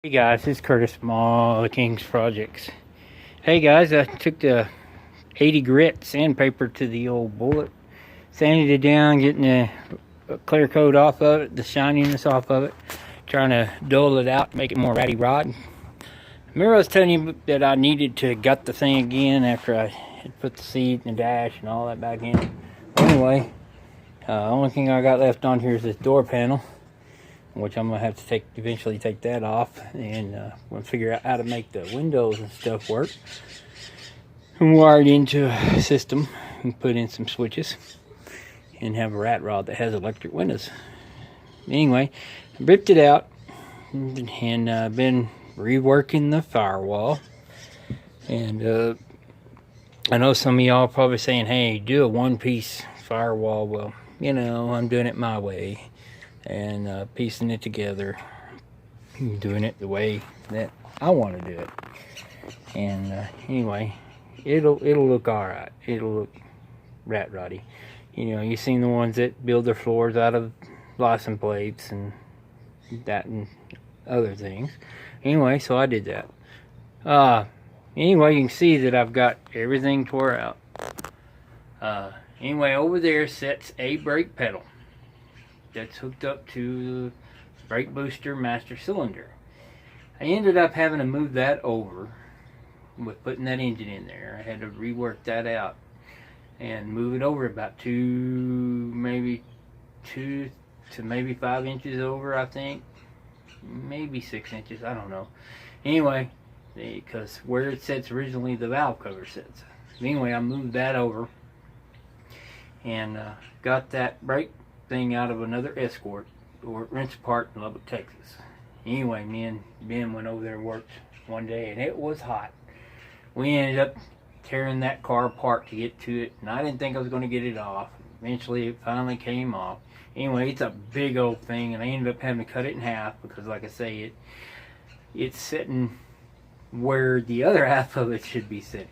Hey guys, it's Curtis from All the King's Projects. Hey guys, I took the 80 grit sandpaper to the old bullet, sanded it down, getting the clear coat off of it, the shininess off of it, trying to dull it out, make it more ratty rod. Remember I was telling you that I needed to gut the thing again after I had put the seat and the dash and all that back in. Well, anyway, only thing I got left on here is this door panel, which I'm gonna have to eventually take that off, and we'll figure out how to make the windows and stuff work. And wire it into a system and put in some switches and have a rat rod that has electric windows. Anyway, I ripped it out and been reworking the firewall. And I know some of y'all are probably saying, hey, do a one-piece firewall. Well, you know, I'm doing it my way and piecing it together, doing it the way that I want to do it. And anyway, it'll look all right. It'll look rat roddy. You know, you've seen the ones that build their floors out of license plates and that and other things. Anyway, so I did that. Anyway, you can see that I've got everything tore out. Anyway, over there sits a brake pedal that's hooked up to the brake booster master cylinder. I ended up having to move that over with putting that engine in there. I had to rework that out and move it over about maybe 2 to maybe 5 inches over, I think. Maybe 6 inches, I don't know. Anyway, because where it sits originally, the valve cover sits. Anyway, I moved that over and got that brake thing out of another Escort or rinse apart in Lubbock, Texas. Anyway, me and Ben went over there and worked one day, and it was hot. We ended up tearing that car apart to get to it, and I didn't think I was going to get it off. Eventually, it finally came off. Anyway, it's a big old thing, and I ended up having to cut it in half because, like I say, it's sitting where the other half of it should be sitting.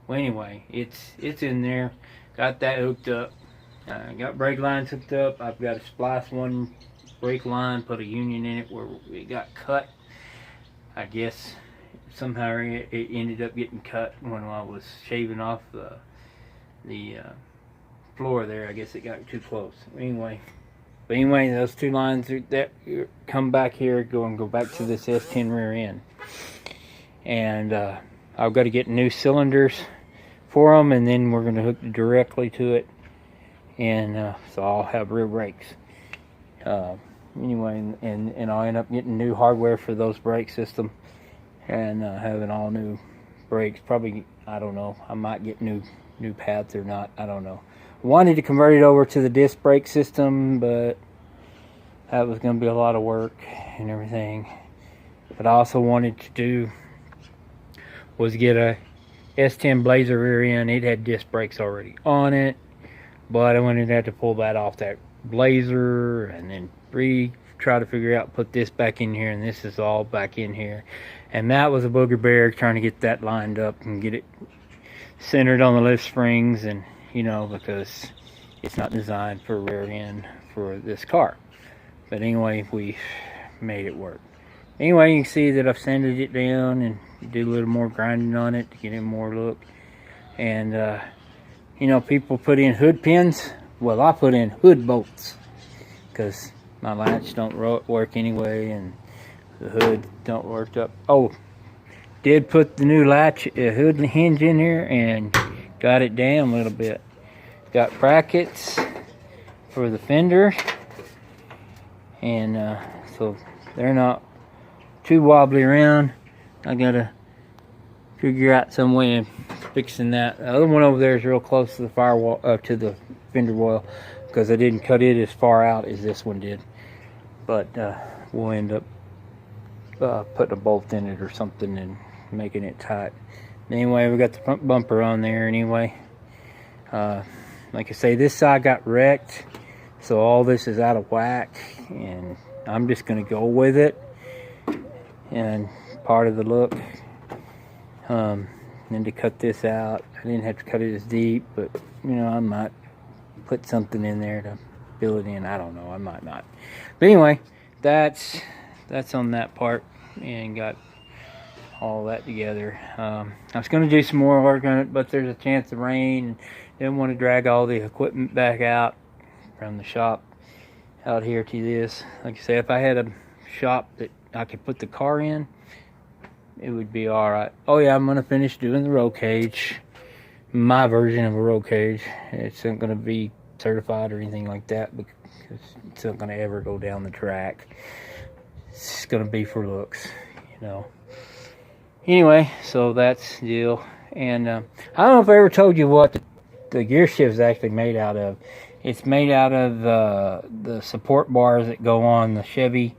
Well, anyway, it's in there. Got that hooked up. Got brake lines hooked up. I've got to splice one brake line, put a union in it where it got cut. I guess somehow it ended up getting cut when I was shaving off the floor there. I guess it got too close. Anyway, those two lines that come back here go back to this S10 rear end, and I've got to get new cylinders for them, and then we're going to hook directly to it. And so I'll have rear brakes. Anyway, and I'll end up getting new hardware for those brake system and having all new brakes. Probably, I don't know, I might get new pads or not, I don't know. Wanted to convert it over to the disc brake system, but that was going to be a lot of work and everything. But I also wanted to do was get a S10 Blazer rear end. It had disc brakes already on it, but I wanted to have to pull that off that Blazer and then try to figure out, put this back in here, and this is all back in here. And that was a booger bear, trying to get that lined up and get it centered on the lift springs, and you know, because it's not designed for rear end for this car. But anyway, we made it work. Anyway, you can see that I've sanded it down and did a little more grinding on it to get it more look. And you know, people put in hood pins. Well, I put in hood bolts because my latch don't work anyway, and the hood don't work up. Oh, did put the new latch hood hinge in here and got it down a little bit. Got brackets for the fender, and so they're not too wobbly around. I gotta figure out some way of fixing that. The other one over there is real close to the firewall, to the fender well, because I didn't cut it as far out as this one did. But we'll end up putting a bolt in it or something and making it tight. Anyway, we got the front bumper on there anyway. Like I say, this side got wrecked, so all this is out of whack, and I'm just gonna go with it and part of the look. Then to cut this out, I didn't have to cut it as deep, but you know, I might put something in there to fill it in. I don't know, I might not. But anyway, that's on that part. and got all that together. I was going to do some more work on it, but there's a chance of rain, and didn't want to drag all the equipment back out from the shop out here to this. Like I say, if I had a shop that I could put the car in, it would be alright. Oh yeah, I'm going to finish doing the roll cage, my version of a roll cage. It's not going to be certified or anything like that, because it's not going to ever go down the track. It's going to be for looks, you know. Anyway, so that's the deal. And I don't know if I ever told you what the gear shift is actually made out of. It's made out of the support bars that go on the Chevy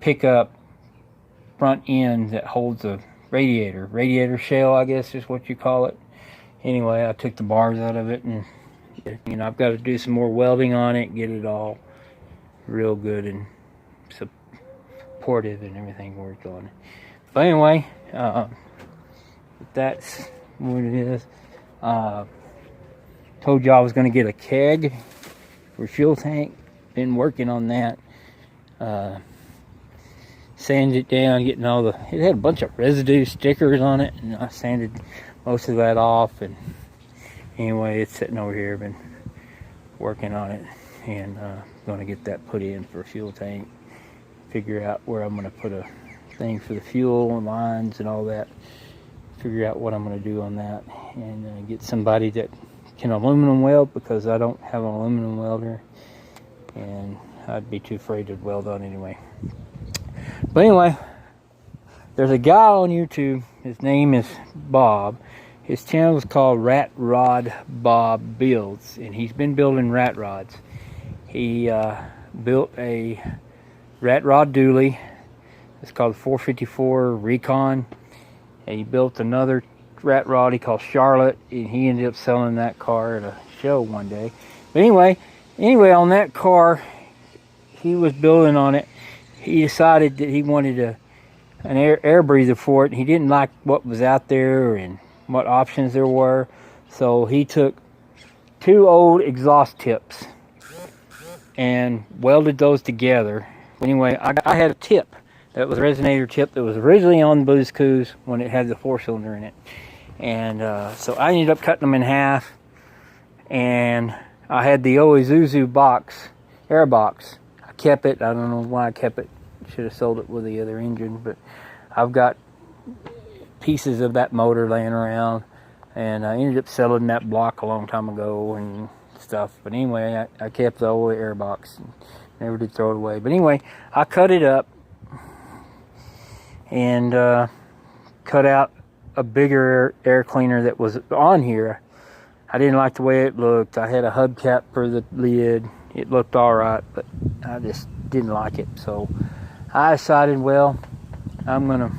pickup front end that holds a radiator shell, I guess is what you call it. Anyway, I took the bars out of it, and you know, I've got to do some more welding on it, get it all real good and supportive and everything worked on it. But anyway, that's what it is. Told you I was going to get a keg for fuel tank. Been working on that. Sanded it down, getting all the... It had a bunch of residue stickers on it, and I sanded most of that off. And anyway, it's sitting over here. Been working on it, and going to get that put in for a fuel tank. Figure out where I'm going to put a thing for the fuel and lines and all that. Figure out what I'm going to do on that, and get somebody that can aluminum weld, because I don't have an aluminum welder, and I'd be too afraid to weld on anyway. But anyway, there's a guy on YouTube. His name is Bob. His channel is called Rat Rod Bob Builds, and he's been building rat rods. He built a rat rod dually. It's called 454 Recon. And he built another rat rod he called Charlotte, and he ended up selling that car at a show one day. But anyway, on that car, he was building on it. He decided that he wanted an air breather for it. He didn't like what was out there and what options there were. So he took 2 old exhaust tips and welded those together. Anyway, I had a tip that was a resonator tip that was originally on the Blues Coos when it had the 4-cylinder in it. And so I ended up cutting them in half. And I had the old Isuzu box, air box. I kept it. I don't know why I kept it. Should have sold it with the other engine. But I've got pieces of that motor laying around. And I ended up selling that block a long time ago and stuff. But anyway, I kept the old air box. And never did throw it away. But anyway, I cut it up. And cut out a bigger air cleaner that was on here. I didn't like the way it looked. I had a hubcap for the lid. It looked alright, but I just didn't like it. So I decided, well, I'm gonna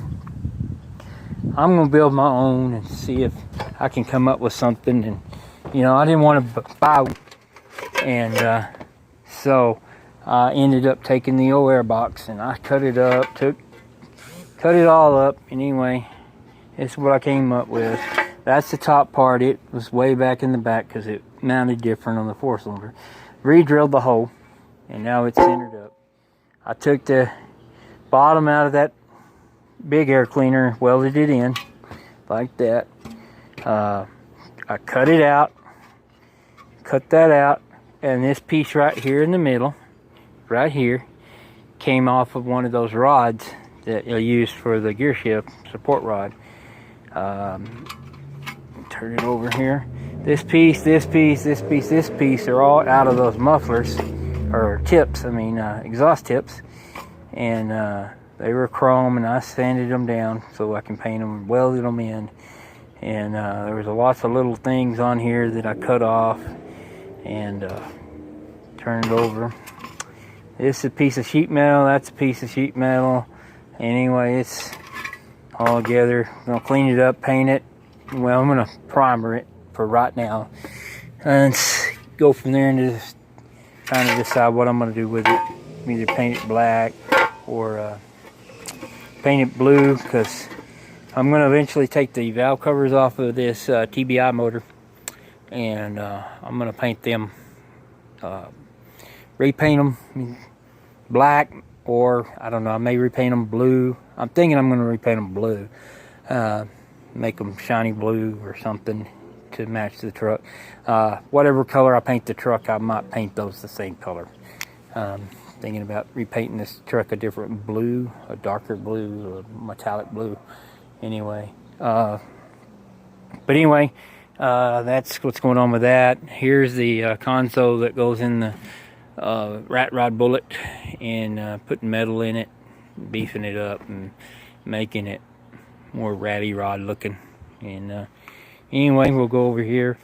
build my own and see if I can come up with something. And you know, I didn't want to buy, and so I ended up taking the old air box and I cut it up, cut it all up. Anyway, it's what I came up with. That's the top part. It was way back in the back because it mounted different on the 4-cylinder. Re-drilled the hole, and now it's centered up. I took the bottom out of that big air cleaner, welded it in like that. I cut it out, cut that out, and this piece right here in the middle, right here, came off of one of those rods that I used for the gear shift support rod. Turn it over here. This piece are all out of those mufflers, or tips, exhaust tips. And they were chrome, and I sanded them down so I can paint them and welded them in. And there was lots of little things on here that I cut off and turned over. This is a piece of sheet metal, that's a piece of sheet metal. Anyway, it's all together. I'm going to clean it up, paint it. Well, I'm going to primer it for right now. And go from there and just kind of decide what I'm going to do with it. Either paint it black or paint it blue, because I'm going to eventually take the valve covers off of this TBI motor. And I'm going to paint them, repaint them black, or I don't know, I may repaint them blue. I'm thinking I'm going to repaint them blue, make them shiny blue or something to match the truck. Whatever color I paint the truck, I might paint those the same color. Thinking about repainting this truck a different blue, a darker blue, or metallic blue. Anyway, but anyway, that's what's going on with that. Here's the console that goes in the rat rod bullet, and putting metal in it, beefing it up, and making it more ratty rod looking. And anyway, we'll go over here.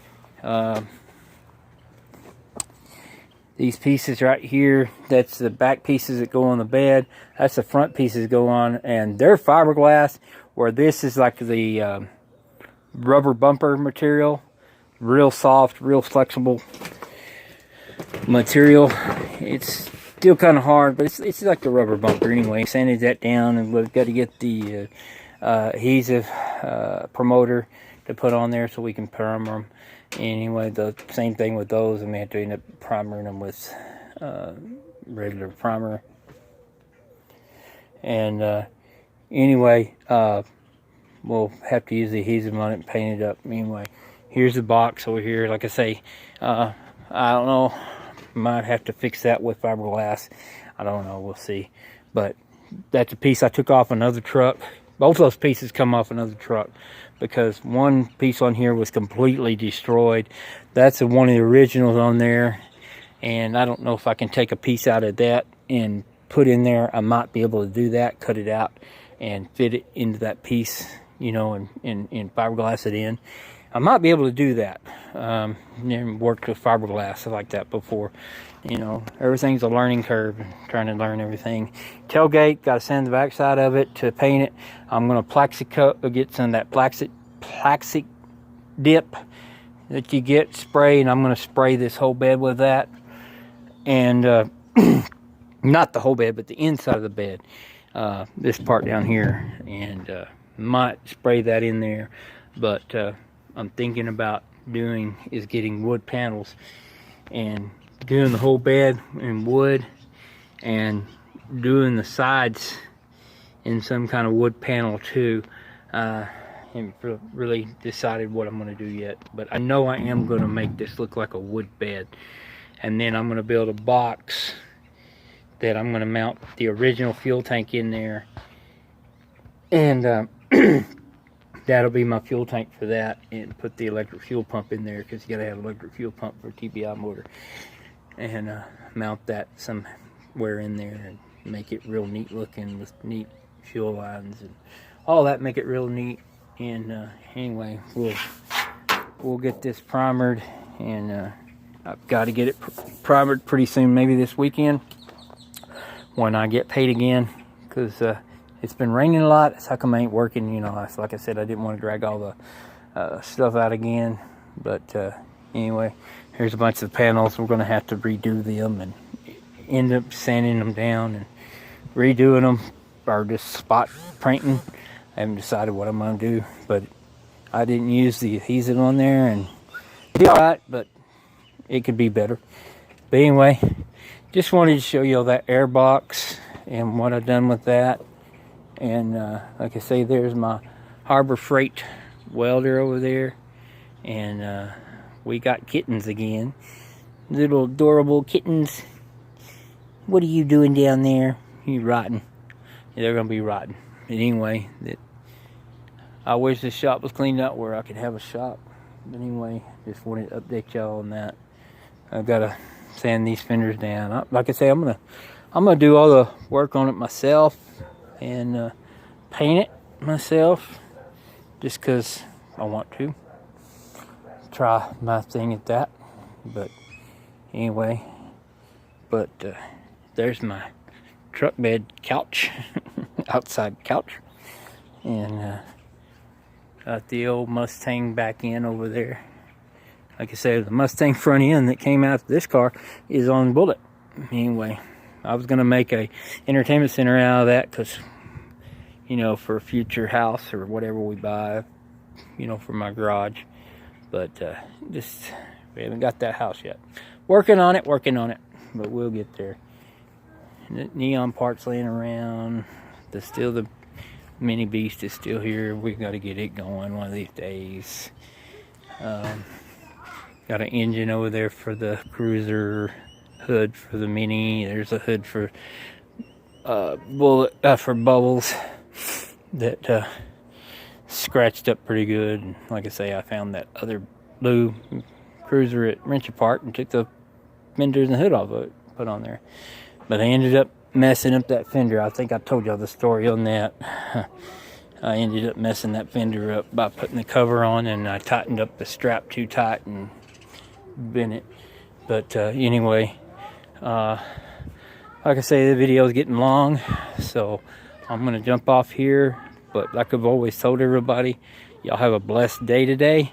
These pieces right here, that's the back pieces that go on the bed. That's the front pieces go on, and they're fiberglass, where this is like the rubber bumper material. Real soft, real flexible material. It's still kind of hard, but it's like the rubber bumper anyway. Sanded that down, and we've got to get the adhesive promoter to put on there so we can primer them. Anyway, the same thing with those, and we have to end up primering them with regular primer. And anyway, we'll have to use the adhesive on it and paint it up. Anyway, here's the box over here. Like I say, I don't know, might have to fix that with fiberglass. I don't know, we'll see. But that's a piece I took off another truck. Both those pieces come off another truck, because one piece on here was completely destroyed. That's one of the originals on there, and I don't know if I can take a piece out of that and put in there. I might be able to do that, cut it out and fit it into that piece, you know, and fiberglass it in. I might be able to do that. Never worked with fiberglass like that before. You know, everything's a learning curve, trying to learn everything. Tailgate, got to sand the backside of it to paint it. I'm going to get some of that plastic dip that you get, spray, and I'm going to spray this whole bed with that. And not the whole bed, but the inside of the bed. This part down here. And might spray that in there. But I'm thinking about getting wood panels and doing the whole bed in wood, and doing the sides in some kind of wood panel too. Haven't really decided what I'm going to do yet, but I know I am going to make this look like a wood bed. And then I'm going to build a box that I'm going to mount the original fuel tank in there, and that'll be my fuel tank for that, and put the electric fuel pump in there, because you got to have an electric fuel pump for a TBI motor. And mount that somewhere in there and make it real neat looking with neat fuel lines and all that, make it real neat. And anyway, we'll get this primered, and I've got to get it primered pretty soon, maybe this weekend when I get paid again, because it's been raining a lot. That's how come I ain't working. You know, like I said, I didn't want to drag all the stuff out again. But anyway, here's a bunch of panels. We're going to have to redo them and end up sanding them down and redoing them, or just spot painting. I haven't decided what I'm going to do, but I didn't use the adhesive on there, and it'd be alright, but it could be better. But anyway, just wanted to show you all that air box and what I've done with that. And like I say, there's my Harbor Freight welder over there, and we got kittens again, little adorable kittens. What are you doing down there? You rotting. Yeah, they're gonna be rotting. But anyway, I wish the shop was cleaned out where I could have a shop. But anyway, just wanted to update y'all on that. I've got to sand these fenders down. Like I say, I'm gonna do all the work on it myself, and paint it myself, just because I want to try my thing at that. But anyway, there's my truck bed couch, outside couch, and got the old Mustang back end over there. Like I said, the Mustang front end that came out of this car is on bullet. Anyway, I was gonna make a entertainment center out of that, because, you know, for a future house or whatever we buy, you know, for my garage. But just, we haven't got that house yet. Working on it, but we'll get there. neon parts laying around. The mini beast is still here. We got to get it going one of these days. Got an engine over there for the cruiser, hood for the mini. There's a hood for for bubbles that scratched up pretty good. And like I say, I found that other blue cruiser at Wrench Apart and took the fenders and hood off of it, put on there. But I ended up messing up that fender. I think I told y'all the story on that. I ended up messing that fender up by putting the cover on, and I tightened up the strap too tight and bent it. But anyway, like I say, the video is getting long, so I'm gonna jump off here. But like I've always told everybody, y'all have a blessed day today,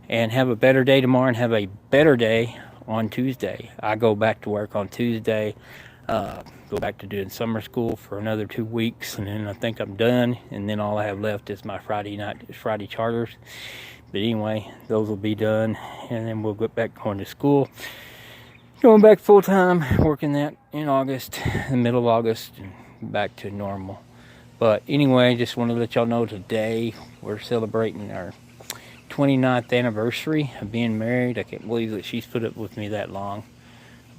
and have a better day tomorrow, and have a better day on Tuesday. I go back to work on Tuesday. Go back to doing summer school for another 2 weeks, and then I think I'm done, and then all I have left is my Friday charters. But anyway, those will be done, and then we'll get back going to school, going back full-time, working that in August, the middle of August, and back to normal. But anyway, just want to let y'all know today we're celebrating our 29th anniversary of being married. I can't believe that she's put up with me that long.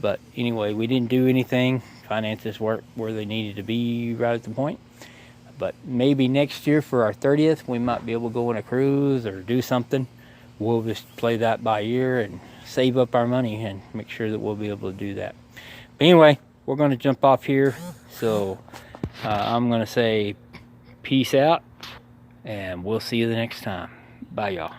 But anyway, we didn't do anything. Finances weren't where they needed to be right at the point. But maybe next year for our 30th, we might be able to go on a cruise or do something. We'll just play that by ear and save up our money and make sure that we'll be able to do that. But anyway, we're going to jump off here. So I'm going to say peace out, and we'll see you the next time. Bye, y'all.